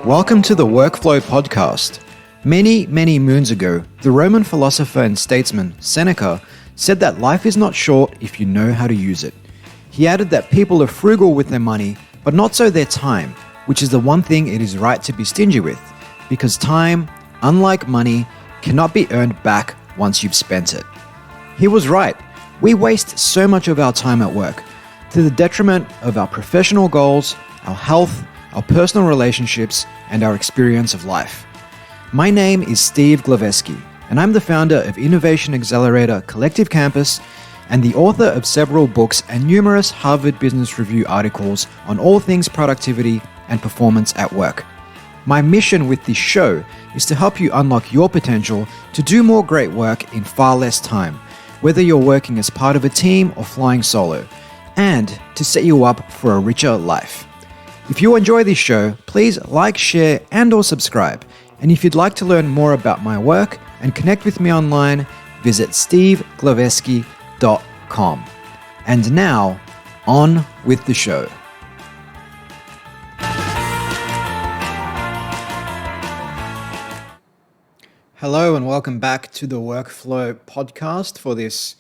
Welcome to the Workflow Podcast. Many, many moons ago, the Roman philosopher and statesman Seneca said that life is not short if you know how to use it. He added that people are frugal with their money, but not so their time, which is the one thing it is right to be stingy with, because time, unlike money, cannot be earned back once you've spent it. He was right. We waste so much of our time at work, to the detriment of our professional goals, our health, our personal relationships, and our experience of life. My name is Steve Glaveski, and I'm the founder of Innovation Accelerator Collective Campus and the author of several books and numerous Harvard Business Review articles on all things productivity and performance at work. My mission with this show is to help you unlock your potential to do more great work in far less time, whether you're working as part of a team or flying solo, and to set you up for a richer life. If you enjoy this show, please like, share, and or subscribe. And if you'd like to learn more about my work and connect with me online, visit steveglaveski.com. And now, on with the show. Hello and welcome back to the Workflow Podcast for this,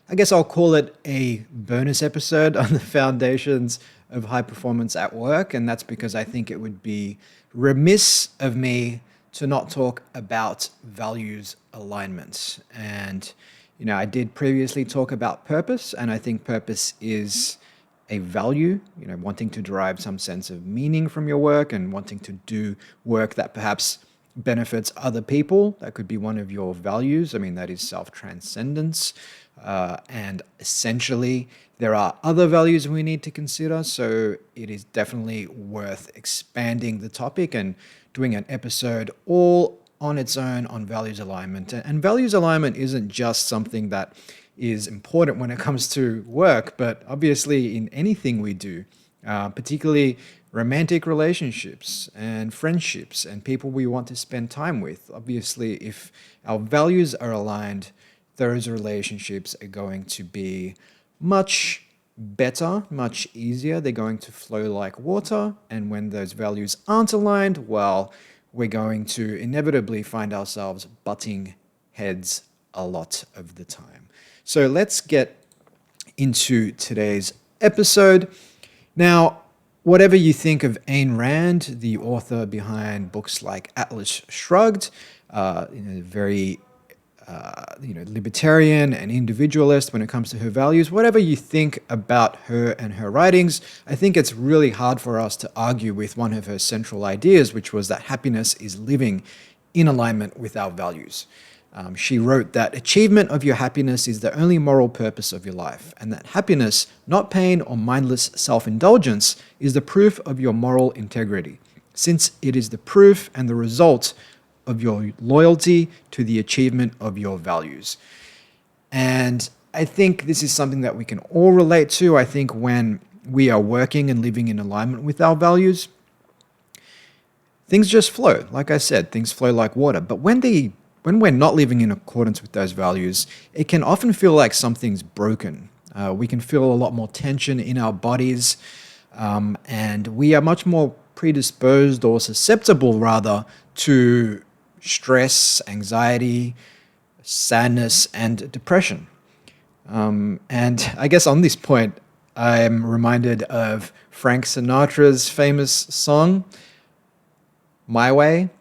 I guess I'll call it a bonus episode on the foundations of high performance at work. And that's because I think it would be remiss of me to not talk about values alignment. And, I did previously talk about purpose, and I think purpose is a value, wanting to derive some sense of meaning from your work and wanting to do work that perhaps benefits other people. That could be one of your values. That is self-transcendence. And essentially, there are other values we need to consider. So it is definitely worth expanding the topic and doing an episode all on its own on values alignment. And values alignment isn't just something that is important when it comes to work, but obviously in anything we do, particularly romantic relationships and friendships and people we want to spend time with. Obviously, if our values are aligned, those relationships are going to be much better, much easier. They're going to flow like water. And when those values aren't aligned, well, we're going to inevitably find ourselves butting heads a lot of the time. So let's get into today's episode. Now, whatever you think of Ayn Rand, the author behind books like Atlas Shrugged, very libertarian and individualist when it comes to her values. Whatever you think about her and her writings, I think it's really hard for us to argue with one of her central ideas, which was that happiness is living in alignment with our values. She wrote that achievement of your happiness is the only moral purpose of your life, and that happiness, not pain or mindless self-indulgence, is the proof of your moral integrity, since it is the proof and the result of your loyalty to the achievement of your values. And I think this is something that we can all relate to. I think when we are working and living in alignment with our values, things just flow. Like I said, things flow like water. But when we're not living in accordance with those values, it can often feel like something's broken. We can feel a lot more tension in our bodies, and we are much more predisposed or susceptible, rather, to stress, anxiety, sadness, and depression. And I guess on this point, I'm reminded of Frank Sinatra's famous song, My Way,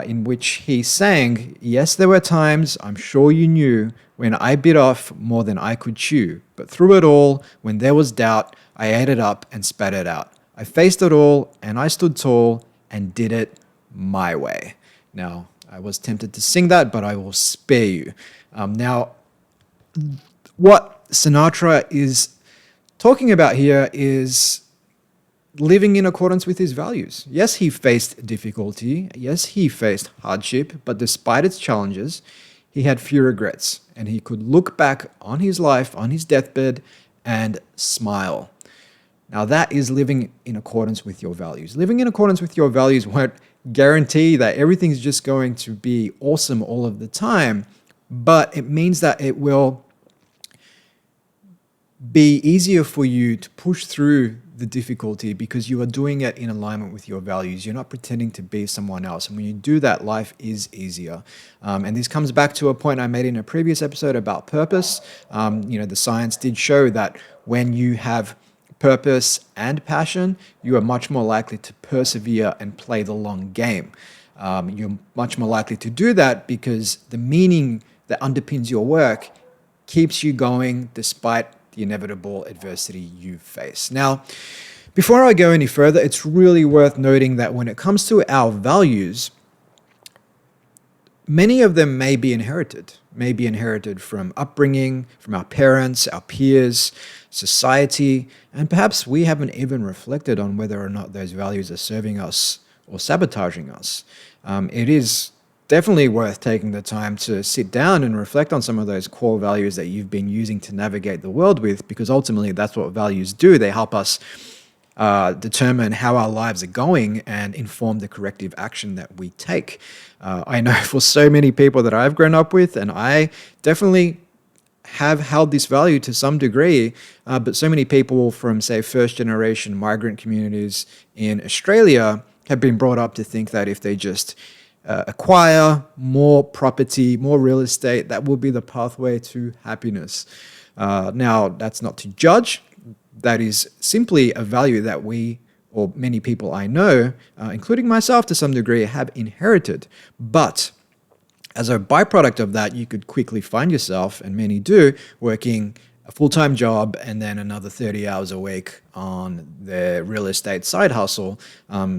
in which he sang, "Yes, there were times, I'm sure you knew, when I bit off more than I could chew. But through it all, when there was doubt, I ate it up and spat it out. I faced it all, and I stood tall and did it my way." Now, I was tempted to sing that, but I will spare you. Now, what Sinatra is talking about here is living in accordance with his values. Yes, he faced difficulty. Yes, he faced hardship, but despite its challenges, he had few regrets, and he could look back on his life, on his deathbed, and smile. Now, that is living in accordance with your values. Living in accordance with your values won't guarantee that everything's just going to be awesome all of the time, but it means that it will be easier for you to push through the difficulty because you are doing it in alignment with your values. You're not pretending to be someone else. And when you do that, life is easier. And this comes back to a point I made in a previous episode about purpose. The science did show that when you have purpose and passion, you are much more likely to persevere and play the long game. You're much more likely to do that because the meaning that underpins your work keeps you going despite the inevitable adversity you face. Now, before I go any further, it's really worth noting that when it comes to our values, many of them may be inherited from upbringing, from our parents, our peers, society, and perhaps we haven't even reflected on whether or not those values are serving us or sabotaging us. It is definitely worth taking the time to sit down and reflect on some of those core values that you've been using to navigate the world with, because ultimately that's what values do. They help us determine how our lives are going and inform the corrective action that we take. I know for so many people that I've grown up with, and I definitely have held this value to some degree, but so many people from, say, first-generation migrant communities in Australia have been brought up to think that if they just acquire more property, more real estate, that will be the pathway to happiness. Now, that's not to judge. That is simply a value that we, or many people I know, including myself to some degree, have inherited. But as a byproduct of that, you could quickly find yourself, and many do, working a full-time job and then another 30 hours a week on their real estate side hustle.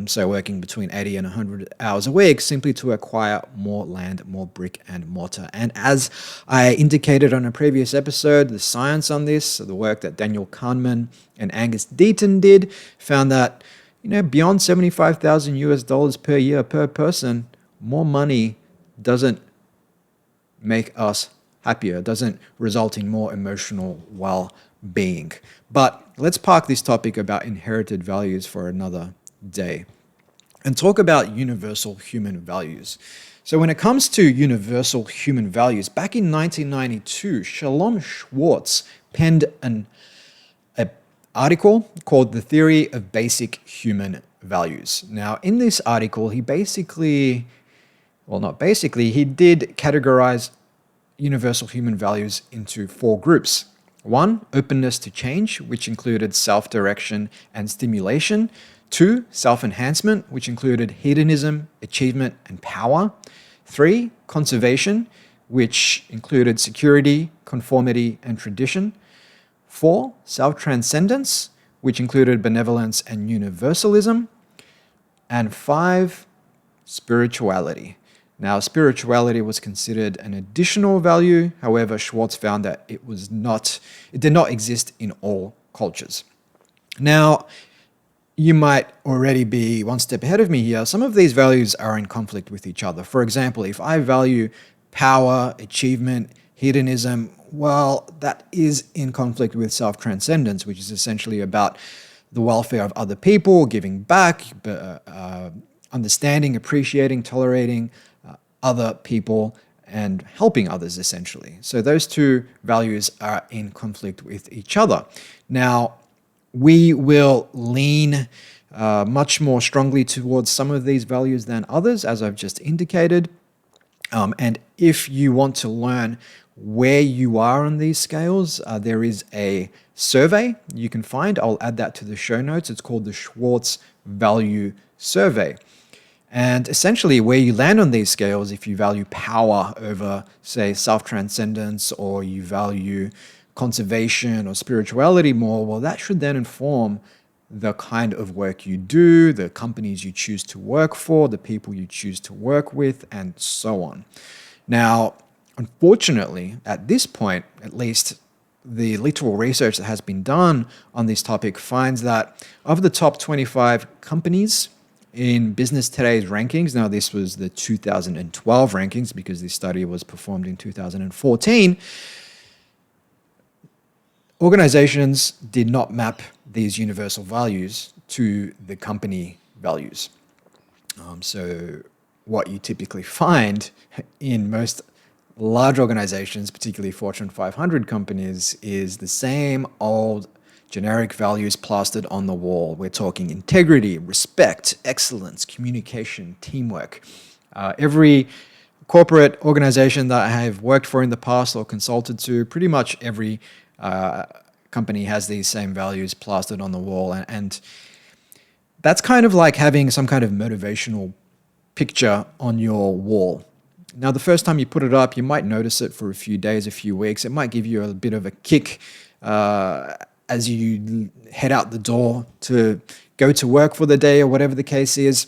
So working between 80 and 100 hours a week simply to acquire more land, more brick and mortar. And as I indicated on a previous episode, the science on this, the work that Daniel Kahneman and Angus Deaton did, found that beyond 75,000 US dollars per year per person, more money doesn't make us happier, doesn't result in more emotional well-being. But let's park this topic about inherited values for another day and talk about universal human values. So when it comes to universal human values, back in 1992, Shalom Schwartz penned an article called The Theory of Basic Human Values. Now, in this article, he did categorize universal human values into 4 groups. 1, openness to change, which included self-direction and stimulation. 2, self-enhancement, which included hedonism, achievement, and power. 3, conservation, which included security, conformity, and tradition. 4, self-transcendence, which included benevolence and universalism. And 5, spirituality. Now, spirituality was considered an additional value. However, Schwartz found that it did not exist in all cultures. Now, you might already be one step ahead of me here. Some of these values are in conflict with each other. For example, if I value power, achievement, hedonism, well, that is in conflict with self-transcendence, which is essentially about the welfare of other people, giving back, understanding, appreciating, tolerating other people, and helping others, essentially. So those 2 values are in conflict with each other. Now, we will lean much more strongly towards some of these values than others, as I've just indicated. And if you want to learn where you are on these scales, there is a survey you can find. I'll add that to the show notes. It's called the Schwartz Value Survey. And essentially where you land on these scales, if you value power over, say, self-transcendence, or you value conservation or spirituality more, well, that should then inform the kind of work you do, the companies you choose to work for, the people you choose to work with, and so on. Now, unfortunately, at this point, at least the literal research that has been done on this topic finds that of the top 25 companies in Business Today's rankings, now this was the 2012 rankings because this study was performed in 2014, organizations did not map these universal values to the company values. So what you typically find in most large organizations, particularly Fortune 500 companies, is the same old generic values plastered on the wall. We're talking integrity, respect, excellence, communication, teamwork. Every corporate organization that I have worked for in the past or consulted to, pretty much every company has these same values plastered on the wall. And that's kind of like having some kind of motivational picture on your wall. Now, the first time you put it up, you might notice it for a few days, a few weeks. It might give you a bit of a kick as you head out the door to go to work for the day or whatever the case is.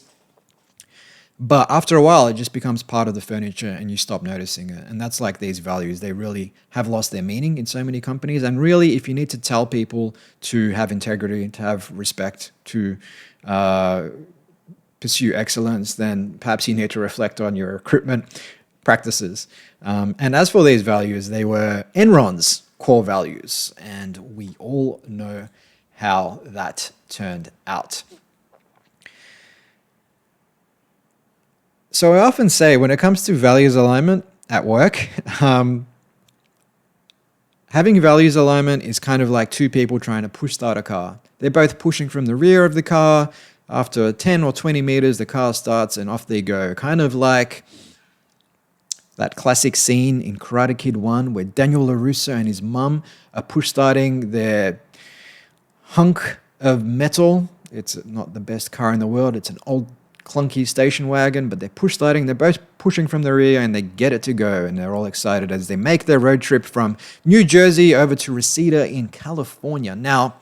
But after a while, it just becomes part of the furniture and you stop noticing it. And that's like these values. They really have lost their meaning in so many companies. And really, if you need to tell people to have integrity, to have respect, to pursue excellence, then perhaps you need to reflect on your recruitment practices. And as for these values, they were Enron's core values. And we all know how that turned out. So I often say when it comes to values alignment at work, having values alignment is kind of like two people trying to push start a car. They're both pushing from the rear of the car. After 10 or 20 meters, the car starts and off they go. Kind of like that classic scene in Karate Kid 1 where Daniel LaRusso and his mum are push starting their hunk of metal. It's not the best car in the world. It's an old clunky station wagon, but they're push starting. They're both pushing from the rear and they get it to go. And they're all excited as they make their road trip from New Jersey over to Reseda in California. Now,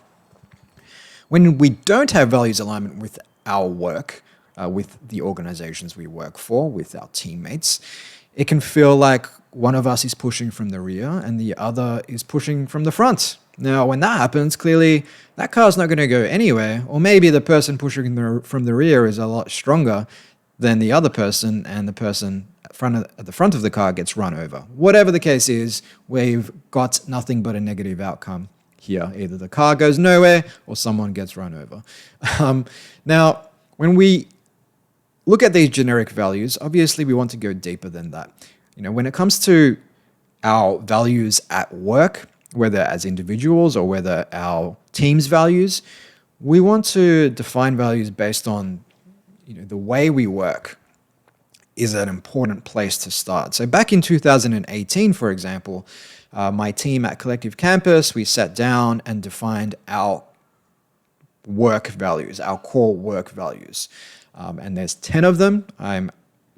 when we don't have values alignment with our work, with the organizations we work for, with our teammates, it can feel like one of us is pushing from the rear and the other is pushing from the front. Now, when that happens, clearly that car's not going to go anywhere, or maybe the person pushing from the rear is a lot stronger than the other person, and the person at the front of the car gets run over. Whatever the case is, we've got nothing but a negative outcome here. Either the car goes nowhere or someone gets run over. Now, when we look at these generic values, obviously we want to go deeper than that. When it comes to our values at work, whether as individuals or whether our team's values, we want to define values based on the way we work is an important place to start. So back in 2018, for example, my team at Collective Campus, we sat down and defined our work values, our core work values. And there's 10 of them. I'm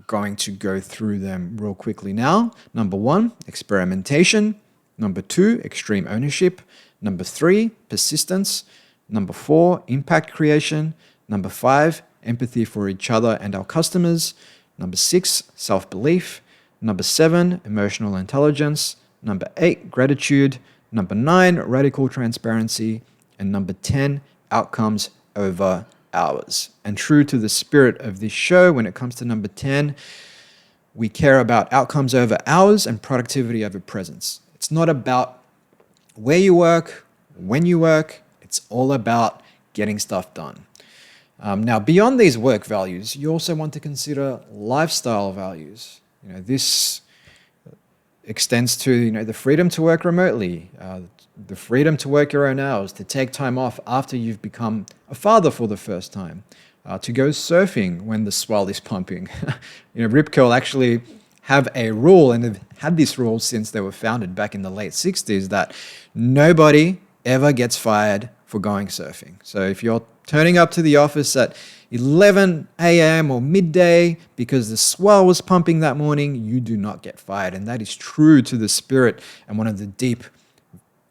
going to go through them real quickly now. Number 1, experimentation. Number 2, extreme ownership. Number 3, persistence. Number 4, impact creation. Number 5, empathy for each other and our customers. Number 6, self-belief. Number 7, emotional intelligence. Number 8, gratitude. Number 9, radical transparency. And number 10, outcomes over hours. And true to the spirit of this show, when it comes to number 10, we care about outcomes over hours and productivity over presence. It's not about where you work, when you work. It's all about getting stuff done. Now, beyond these work values, you also want to consider lifestyle values. This extends to the freedom to work remotely, the freedom to work your own hours, to take time off after you've become a father for the first time, to go surfing when the swell is pumping. Rip Curl actually have a rule, and they've had this rule since they were founded back in the late 60s, that nobody ever gets fired for going surfing. So if you're turning up to the office at 11 a.m. or midday because the swell was pumping that morning, you do not get fired. And that is true to the spirit and one of the deep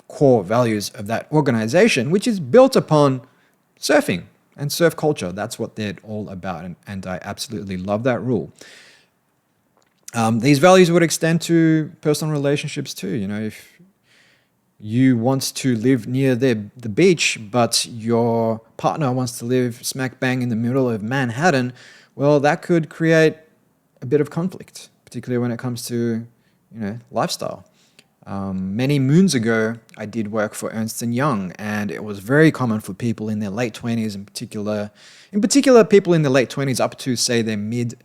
core values of that organization, which is built upon surfing and surf culture. That's what they're all about. And I absolutely love that rule. These values would extend to personal relationships too. If you want to live near the beach, but your partner wants to live smack bang in the middle of Manhattan, well, that could create a bit of conflict, particularly when it comes to lifestyle. Many moons ago, I did work for Ernst & Young, and it was very common for people in their late 20s, in particular people in their late 20s up to, say, their mid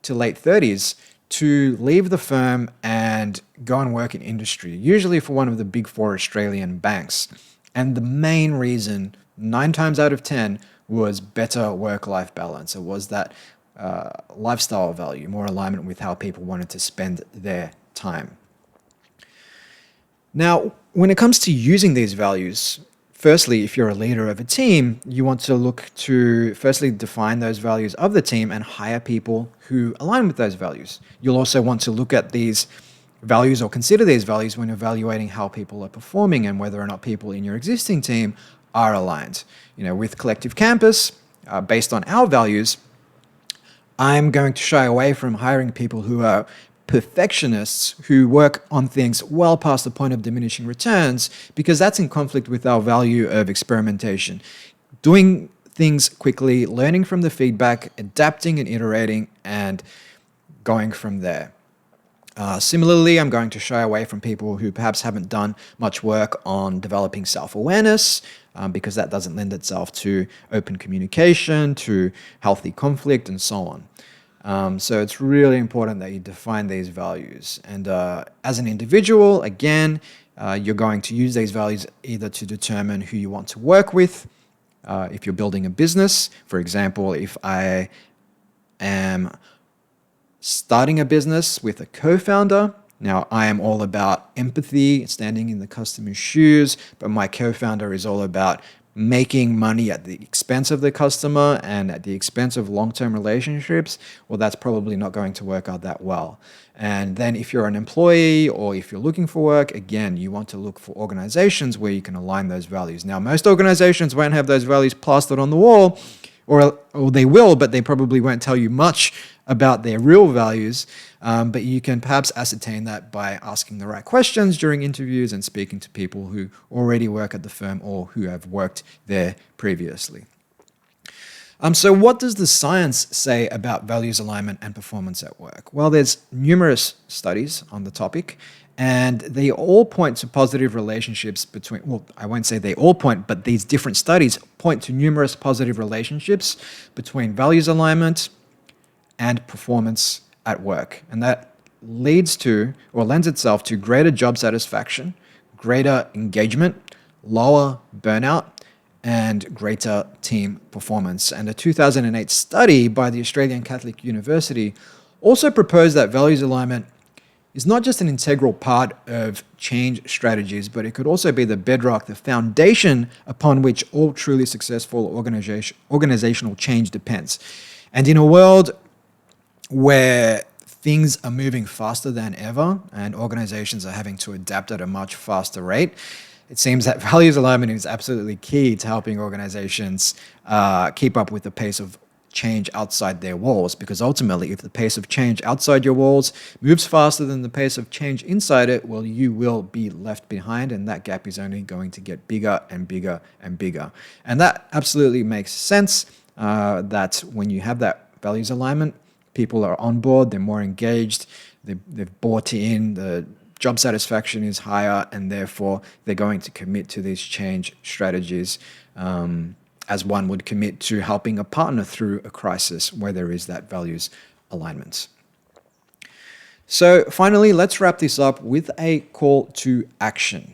to late 30s, to leave the firm and go and work in industry, usually for one of the big four Australian banks. And the main reason, 9 times out of 10, was better work-life balance. It was that lifestyle value, more alignment with how people wanted to spend their time. Now, when it comes to using these values, firstly, if you're a leader of a team, you want to look to firstly define those values of the team and hire people who align with those values. You'll also want to look at these values or consider these values when evaluating how people are performing and whether or not people in your existing team are aligned. With Collective Campus, based on our values, I'm going to shy away from hiring people who are perfectionists who work on things well past the point of diminishing returns, because that's in conflict with our value of experimentation. Doing things quickly, learning from the feedback, adapting and iterating, and going from there. Similarly, I'm going to shy away from people who perhaps haven't done much work on developing self-awareness, because that doesn't lend itself to open communication, to healthy conflict, and so on. So it's really important that you define these values. And as an individual, again, you're going to use these values either to determine who you want to work with. If you're building a business, for example, if I am starting a business with a co-founder, now I am all about empathy, standing in the customer's shoes, but my co-founder is all about making money at the expense of the customer and at the expense of long-term relationships. Well, that's probably not going to work out that well. And then if you're an employee or if you're looking for work, again, you want to look for organizations where you can align those values. Now, most organizations won't have those values plastered on the wall, or they will, but they probably won't tell you much about their real values. But you can perhaps ascertain that by asking the right questions during interviews and speaking to people who already work at the firm or who have worked there previously. So what does the science say about values alignment and performance at work? Well, there's numerous studies on the topic, and they all point to positive relationships between, well, I won't say they all point, but these different studies point to numerous positive relationships between values alignment and performance at work. And that leads to, or lends itself to, greater job satisfaction, greater engagement, lower burnout, and greater team performance. And a 2008 study by the Australian Catholic University also proposed that values alignment is not just an integral part of change strategies, but it could also be the bedrock, the foundation upon which all truly successful organizational change depends. And in a world where things are moving faster than ever and organizations are having to adapt at a much faster rate, it seems that values alignment is absolutely key to helping organizations keep up with the pace of change outside their walls. Because ultimately, if the pace of change outside your walls moves faster than the pace of change inside it, well, you will be left behind, and that gap is only going to get bigger and bigger and bigger. And that absolutely makes sense, that when you have that values alignment, people are on board, they're more engaged, they've bought in, the job satisfaction is higher, and therefore they're going to commit to these change strategies as one would commit to helping a partner through a crisis where there is that values alignment. So finally, let's wrap this up with a call to action.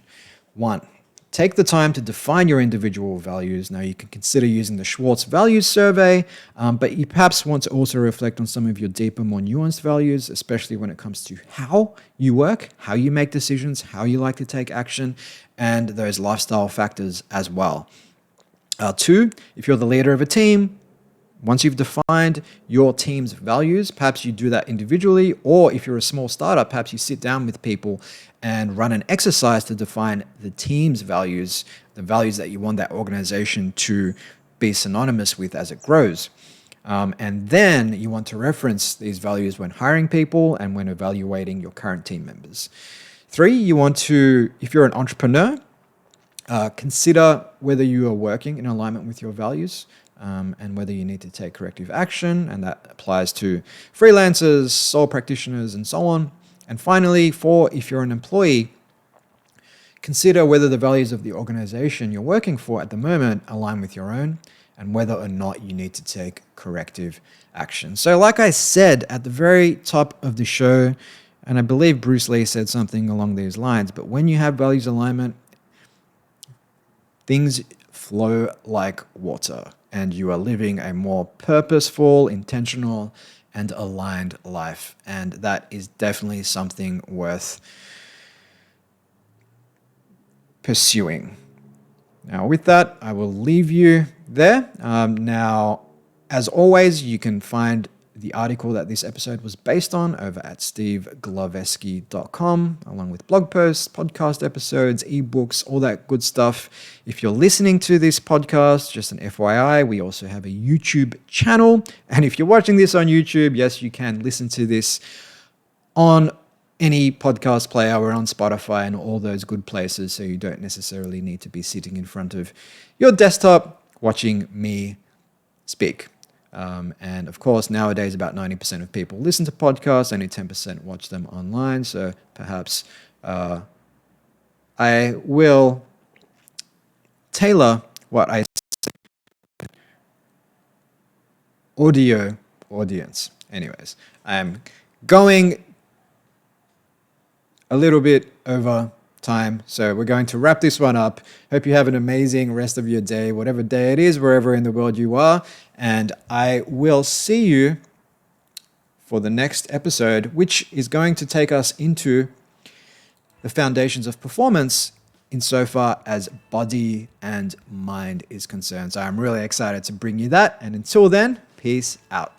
1. Take the time to define your individual values. Now, you can consider using the Schwartz Values Survey, but you perhaps want to also reflect on some of your deeper, more nuanced values, especially when it comes to how you work, how you make decisions, how you like to take action, and those lifestyle factors as well. 2, if you're the leader of a team, once you've defined your team's values, perhaps you do that individually, or if you're a small startup, perhaps you sit down with people and run an exercise to define the team's values, the values that you want that organization to be synonymous with as it grows. And then you want to reference these values when hiring people and when evaluating your current team members. 3, you want to, if you're an entrepreneur, consider whether you are working in alignment with your values, and whether you need to take corrective action, and that applies to freelancers, sole practitioners, and so on. And finally, 4, if you're an employee, consider whether the values of the organization you're working for at the moment align with your own, and whether or not you need to take corrective action. So like I said at the very top of the show, and I believe Bruce Lee said something along these lines, but when you have values alignment, things flow like water and you are living a more purposeful, intentional, and aligned life. And that is definitely something worth pursuing. Now, with that, I will leave you there. Now, as always, you can find the article that this episode was based on over at stevegloveski.com, along with blog posts, podcast episodes, ebooks, all that good stuff. If you're listening to this podcast, just an FYI, we also have a YouTube channel. And if you're watching this on YouTube, yes, you can listen to this on any podcast player or on Spotify and all those good places, so you don't necessarily need to be sitting in front of your desktop watching me speak. And of course, nowadays, about 90% of people listen to podcasts, only 10% watch them online. So perhaps I will tailor what I say audio audience. Anyways, I'm going a little bit over time, so we're going to wrap this one up. Hope you have an amazing rest of your day, whatever day it is, wherever in the world you are, and I will see you for the next episode, which is going to take us into the foundations of performance insofar as body and mind is concerned. So I'm really excited to bring you that, and until then, peace out.